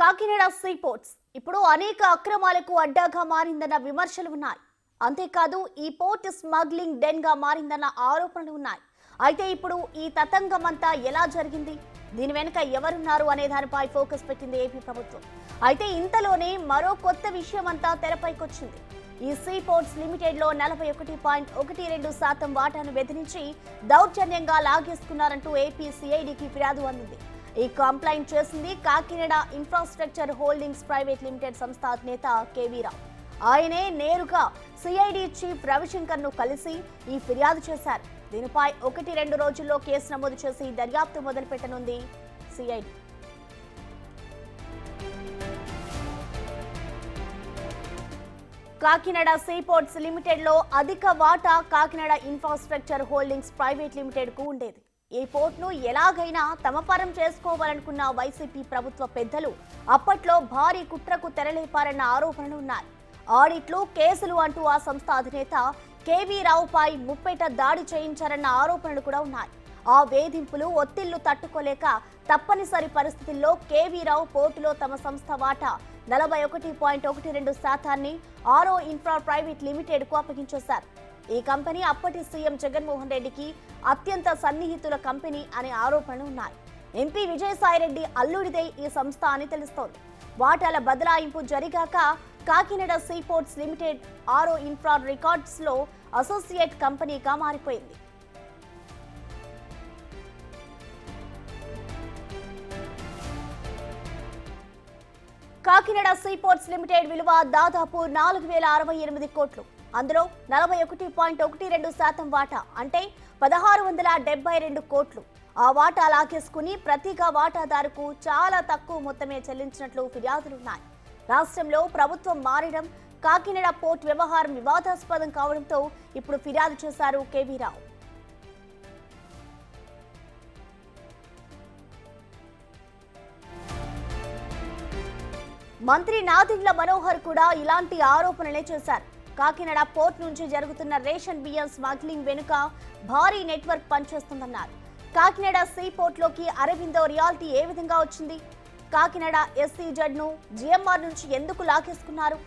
Kakinada sea ports ఇప్పుడు అనేక అక్రమాలకు అడ్డాగా మారిందన్న విమర్శలు ఉన్నాయి. అంతేకాదు ఈ పోర్ట్ స్మగ్లింగ్ డెన్ గా మారిందన్న ఆరోపణలు ఉన్నాయి. అయితే ఇప్పుడు ఈ తతంగమంతా ఎలా జరిగింది, దీని వెనుక ఎవరున్నారు అనే దానిపై ఫోకస్ పెట్టింది ఏపీ ప్రభుత్వం. అయితే ఇంతలోనే మరో కొత్త విషయం అంతా తెరపైకొచ్చింది. ఈ సీ పోర్ట్స్ లిమిటెడ్ లో 41.12% వాటాను బెదిరించి దౌర్జన్యంగా లాగేసుకున్నారంటూ ఏపీ సిఐడికి ఫిర్యాదు అందింది. ఈ కంప్లైంట్ చేసింది Kakinada infrastructure holdings private limited సంస్థ అధినేత కేవీ రావు. ఆయనే నేరుగా సిఐడి చీఫ్ రవిశంకర్ ను కలిసి ఈ ఫిర్యాదు చేశారు. దీనిపై 1-2 రోజుల్లో కేసు నమోదు చేసి దర్యాప్తు మొదలుపెట్టనుంది CID. Kakinada sea ports limited లో అధిక వాటా Kakinada infrastructure holdings private limited కు ఉండేది. ఈ పోర్ట్ను ఎలాగైనా తమ పరం చేసుకోవాలనుకున్న వైసీపీ ప్రభుత్వ పెద్దలు అప్పట్లో భారీ కుట్రకు తెరలేపారన్న ఆరోపణలు ఉన్నాయి. ఆడిట్లు, కేసులు అంటూ ఆ సంస్థ అధినేత కేవీ రావుపై ముప్పేట దాడి చేయించారన్న ఆరోపణలు కూడా ఉన్నాయి. ఆ వేధింపులు, ఒత్తిళ్లు తట్టుకోలేక తప్పనిసరి పరిస్థితుల్లో కేవీ రావు పోర్టులో తమ సంస్థ వాటా 41.12% ఆరో ఇన్ఫ్రా ప్రైవేట్ లిమిటెడ్ కు అప్పగించేశారు. ఈ కంపెనీ అప్పటి సీఎం జగన్మోహన్ రెడ్డికి అత్యంత సన్నిహితుల కంపెనీ అనే ఆరోపణలు ఉన్నాయి. ఎంపీ విజయసాయిరెడ్డి అల్లుడిదే ఈ సంస్థ అని తెలుస్తోంది. వాటాల బదలాయింపు జరిగాక కాకినాడ సీ పోర్ట్స్ లిమిటెడ్ ఆరో ఇన్ఫ్రా రికార్డ్స్ లో అసోసియేట్ కంపెనీగా మారిపోయింది. కాకినాడ సీ పోర్ట్స్ లిమిటెడ్ విలువ దాదాపు 4,068 కోట్లు. అందులో 41.12% వాటా అంటే 1,672 కోట్లు. ఆ వాటా లాగేసుకుని ప్రతిగా వాటాదారుకు చాలా తక్కువ మొత్తమే చెల్లించినట్లు ఫిర్యాదులున్నాయి. రాష్ట్రంలో ప్రభుత్వం మారడం, కాకినాడ పోర్ట్ వ్యవహారం వివాదాస్పదం కావడంతో ఇప్పుడు ఫిర్యాదు చేశారు కేవీ రావు. మంత్రి నాదెండ్ల మనోహర్ కూడా ఇలాంటి ఆరోపణలే చేశారు. కాకినాడ పోర్ట్ నుంచి జరుగుతున్న రేషన్ బియ్యం స్మగ్లింగ్ వెనుక భారీ నెట్వర్క్ పనిచేస్తుందన్నారు. కాకినాడ సీ పోర్ట్ లోకి అరవిందో రియాల్టీ ఏ విధంగా వచ్చింది? కాకినాడ ఎస్సీజెడ్ ను జిఎంఆర్ నుంచి ఎందుకు లాగేసుకున్నారు?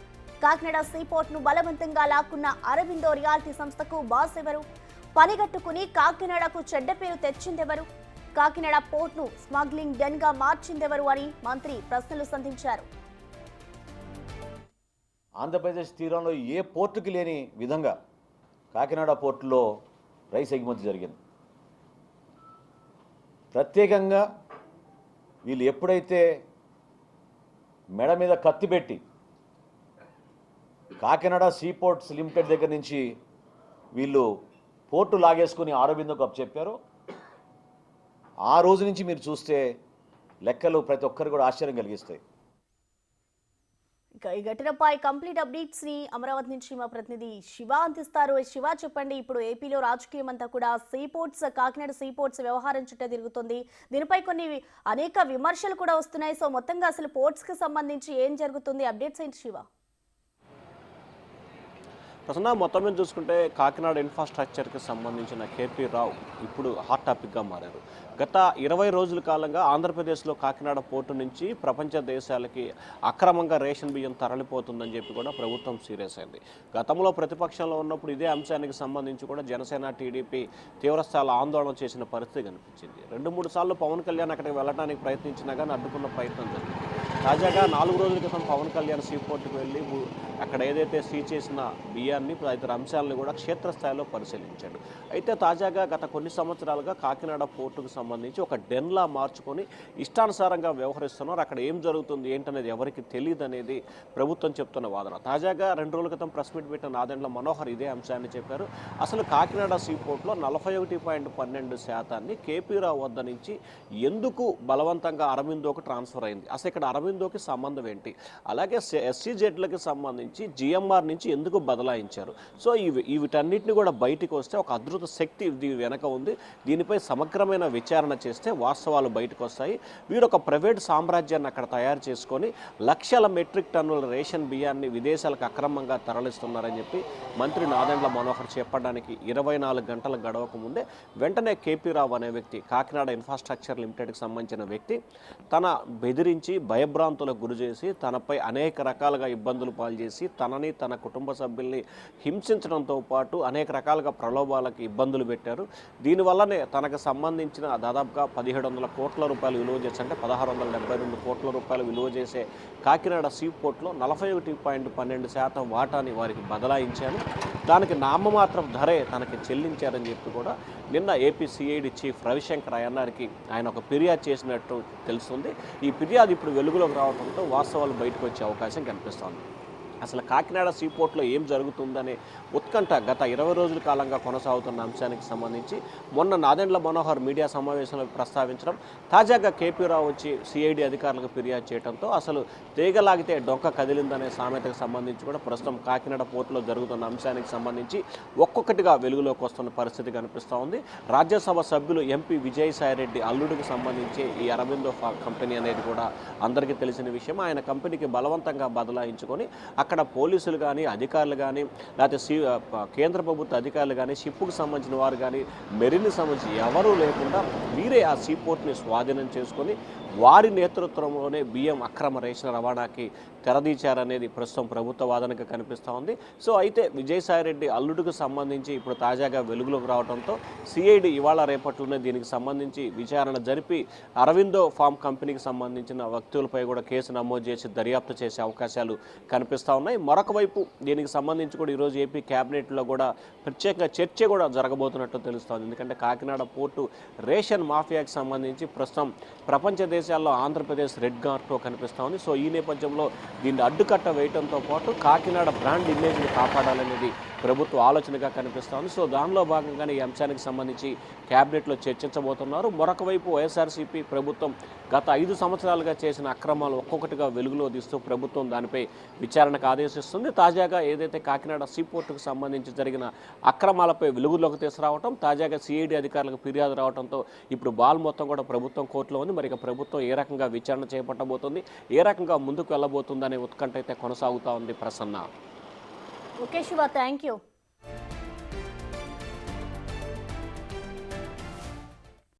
కాకినాడ సీ పోర్ట్ ను బలవంతంగా లాక్కున్న అరవిందో రియాల్టీ సంస్థకు బాస్ ఎవరు? పనిగట్టుకుని కాకినాడకు చెడ్డ పేరు తెచ్చిందెవరు? కాకినాడ పోర్ట్ ను స్మగ్లింగ్ డెన్ గా మార్చిందెవరు అని మంత్రి ప్రశ్నలు సంధించారు. ఆంధ్రప్రదేశ్ తీరంలో ఏ పోర్టుకి లేని విధంగా కాకినాడ పోర్టులో రైస్ ఎగుమతి జరిగింది. ప్రత్యేకంగా వీళ్ళు ఎప్పుడైతే మెడ మీద కత్తి పెట్టి కాకినాడ సీ పోర్ట్స్ లిమిటెడ్ దగ్గర నుంచి వీళ్ళు పోర్టు లాగేసుకుని ఆరోబిందకు అప్పచెప్పారో ఆ రోజు నుంచి మీరు చూస్తే లెక్కలు ప్రతి ఒక్కరు కూడా ఆశ్చర్యం కలిగిస్తాయి. ఈ ఘటనపై కంప్లీట్ అప్డేట్స్ ని అమరావతి నుంచి మా ప్రతినిధి శివ అందిస్తారు. శివ, చెప్పండి, ఇప్పుడు ఏపీలో రాజకీయం అంతా కూడా see ports, Kakinada sea ports వ్యవహారం చుట్టే తిరుగుతుంది. దీనిపై కొన్ని అనేక విమర్శలు కూడా వస్తున్నాయి. సో మొత్తంగా అసలు పోర్ట్స్ కి సంబంధించి ఏం జరుగుతుంది? అప్డేట్స్ ఏంటి శివ? ప్రసన్న, మొత్తం మీద చూసుకుంటే కాకినాడ ఇన్ఫ్రాస్ట్రక్చర్కి సంబంధించిన కేపీ రావు ఇప్పుడు హాట్ టాపిక్గా మారారు. గత 20 రోజుల కాలంగా ఆంధ్రప్రదేశ్లో కాకినాడ పోర్టు నుంచి ప్రపంచ దేశాలకి అక్రమంగా రేషన్ బియ్యం తరలిపోతుందని చెప్పి కూడా ప్రభుత్వం సీరియస్ అయింది. గతంలో ప్రతిపక్షంలో ఉన్నప్పుడు ఇదే అంశానికి సంబంధించి కూడా జనసేన, టీడీపీ తీవ్రస్థాయిలో ఆందోళన చేసిన పరిస్థితి కనిపించింది. 2-3 సార్లు పవన్ కళ్యాణ్ అక్కడికి వెళ్ళడానికి ప్రయత్నించినా కానీ అడ్డుకున్న ప్రయత్నం జరిగింది. తాజాగా 4 రోజుల క్రితం పవన్ కళ్యాణ్ సీ పోర్టుకు వెళ్ళి అక్కడ ఏదైతే సీజ్ చేసిన బియ్యాన్ని, తదితర అంశాలను కూడా క్షేత్రస్థాయిలో పరిశీలించాడు. అయితే తాజాగా గత కొన్ని సంవత్సరాలుగా కాకినాడ పోర్టుకు సంబంధించి ఒక డెన్లా మార్చుకొని ఇష్టానుసారంగా వ్యవహరిస్తున్నారు. అక్కడ ఏం జరుగుతుంది ఏంటనేది ఎవరికి తెలియదు అనేది ప్రభుత్వం చెప్తున్న వాదన. తాజాగా 2 రోజుల క్రితం ప్రెస్ మీట్ పెట్టిన నాదెండ్ల మనోహర్ ఇదే అంశాన్ని చెప్పారు. అసలు కాకినాడ సీ పోర్టులో 41.12% కేపీ రావు వద్ద నుంచి ఎందుకు బలవంతంగా అరవిందోకి ట్రాన్స్ఫర్ అయింది? అసలు ఇక్కడ అరవిందోకి సంబంధం ఏంటి? అలాగే ఎస్సీజెడ్లకి సంబంధించి సంబంధించి జిఎంఆర్ నుంచి ఎందుకు బదలాయించారు? సో వీటన్నిటిని కూడా బయటికి వస్తే ఒక అద్భుత శక్తి దీని వెనక ఉంది. దీనిపై సమగ్రమైన విచారణ చేస్తే వాస్తవాలు బయటకు వస్తాయి. వీరు ఒక ప్రైవేట్ సామ్రాజ్యాన్ని అక్కడ తయారు చేసుకొని లక్షల మెట్రిక్ టన్నుల రేషన్ బియ్యాన్ని విదేశాలకు అక్రమంగా తరలిస్తున్నారని చెప్పి మంత్రి నాదెండ్ల మనోహర్ చెప్పడానికి 24 గంటల గడవక ముందే వెంటనే కేపీ రావు అనే వ్యక్తి, కాకినాడ ఇన్ఫ్రాస్ట్రక్చర్ లిమిటెడ్కి సంబంధించిన వ్యక్తి, తన బెదిరించి భయభ్రాంతులకు గురి చేసి తనపై అనేక రకాలుగా ఇబ్బందులు పాల్చేసి తనని తన కుటుంబ సభ్యుల్ని హింసించడంతో పాటు అనేక రకాలుగా ప్రలోభాలకు ఇబ్బందులు పెట్టారు. దీనివల్లనే తనకు సంబంధించిన దాదాపుగా 1700 కోట్ల రూపాయలు విలువ చేసి, అంటే 1672 కోట్ల రూపాయలు విలువ చేసే కాకినాడ సీ పోర్ట్లో 41.12% వాటాని వారికి బదలాయించాను. దానికి నామమాత్రం ధరే తనకి చెల్లించారని చెప్పి కూడా నిన్న ఏపీ సిఐడి చీఫ్ రవిశంకర్ అయ్యన్నారికి ఆయన ఒక ఫిర్యాదు చేసినట్టు తెలుస్తుంది. ఈ ఫిర్యాదు ఇప్పుడు వెలుగులోకి రావడంతో వాస్తవాలు బయటకు వచ్చే అవకాశం కనిపిస్తోంది. అసలు కాకినాడ సీపోర్ట్లో ఏం జరుగుతుందనే ఉత్కంఠ గత 20 రోజుల కాలంగా కొనసాగుతున్న అంశానికి సంబంధించి మొన్న నాదెండ్ల మనోహర్ మీడియా సమావేశంలో ప్రస్తావించడం, తాజాగా కేపీ రావు వచ్చి సిఐడి అధికారులకు ఫిర్యాదు చేయడంతో అసలు తీగలాగితే డొంక కదిలిందనే సామెతకు సంబంధించి కూడా ప్రస్తుతం కాకినాడ పోర్టులో జరుగుతున్న అంశానికి సంబంధించి ఒక్కొక్కటిగా వెలుగులోకి వస్తున్న పరిస్థితి కనిపిస్తూ ఉంది. రాజ్యసభ సభ్యులు ఎంపీ విజయసాయిరెడ్డి అల్లుడికి సంబంధించి ఈ అరవిందో కంపెనీ అనేది కూడా అందరికీ తెలిసిన విషయం. ఆయన కంపెనీకి బలవంతంగా బదలాయించుకొని అక్కడ పోలీసులు కానీ అధికారులు కానీ లేకపోతే కేంద్ర ప్రభుత్వ అధికారులు కానీ షిప్కు సంబంధించిన వారు కానీ మెరీన్కి సంబంధించి ఎవరూ లేకుండా వీరే ఆ సీ పోర్ట్ని స్వాధీనం చేసుకొని వారి నేతృత్వంలోనే బియ్యం అక్రమ రేషన్ రవాణాకి తెరదీచారనేది ప్రస్తుతం ప్రభుత్వ వాదనగా కనిపిస్తూ ఉంది. సో అయితే విజయసాయిరెడ్డి అల్లుడికి సంబంధించి ఇప్పుడు తాజాగా వెలుగులోకి రావడంతో సిఐడి ఇవాళ రేపట్లోనే దీనికి సంబంధించి విచారణ జరిపి అరవిందో ఫార్మ్ కంపెనీకి సంబంధించిన వ్యక్తులపై కూడా కేసు నమోదు చేసి దర్యాప్తు చేసే అవకాశాలు కనిపిస్తూ ఉన్నాయి. మరొక వైపు దీనికి సంబంధించి కూడా ఈరోజు ఏపీ క్యాబినెట్లో కూడా ప్రత్యేకంగా చర్చ కూడా జరగబోతున్నట్టు తెలుస్తోంది. ఎందుకంటే కాకినాడ పోర్టు రేషన్ మాఫియాకి సంబంధించి ప్రస్తుతం ప్రపంచ దేశాల్లో ఆంధ్రప్రదేశ్ రెడ్ కార్డ్తో కనిపిస్తూ ఉంది. సో ఈ నేపథ్యంలో దీన్ని అడ్డుకట్ట వేయడంతో పాటు కాకినాడ బ్రాండ్ ఇమేజ్ని కాపాడాలనేది ప్రభుత్వ ఆలోచనగా కనిపిస్తోంది. సో దానిలో భాగంగానే ఈ అంశానికి సంబంధించి క్యాబినెట్లో చర్చించబోతున్నారు. మరొక వైపు వైఎస్ఆర్సీపీ ప్రభుత్వం గత 5 సంవత్సరాలుగా చేసిన అక్రమాలు ఒక్కొక్కటిగా వెలుగులో తీస్తూ ప్రభుత్వం దానిపై విచారణకు ఆదేశిస్తుంది. తాజాగా ఏదైతే కాకినాడ సీపోర్టుకు సంబంధించి జరిగిన అక్రమాలపై వెలుగులోకి తీసుకురావడం, తాజాగా సిఐడి అధికారులకు ఫిర్యాదు రావడంతో ఇప్పుడు బాల్ మొత్తం కూడా ప్రభుత్వం కోర్టులో ఉంది. మరి ప్రభుత్వం ఏ రకంగా విచారణ చేపట్టబోతుంది, ఏ రకంగా ముందుకు వెళ్ళబోతుందనే ఉత్కంఠ అయితే కొనసాగుతూ ఉంది. Prasanna. Okay Shiva, thank you.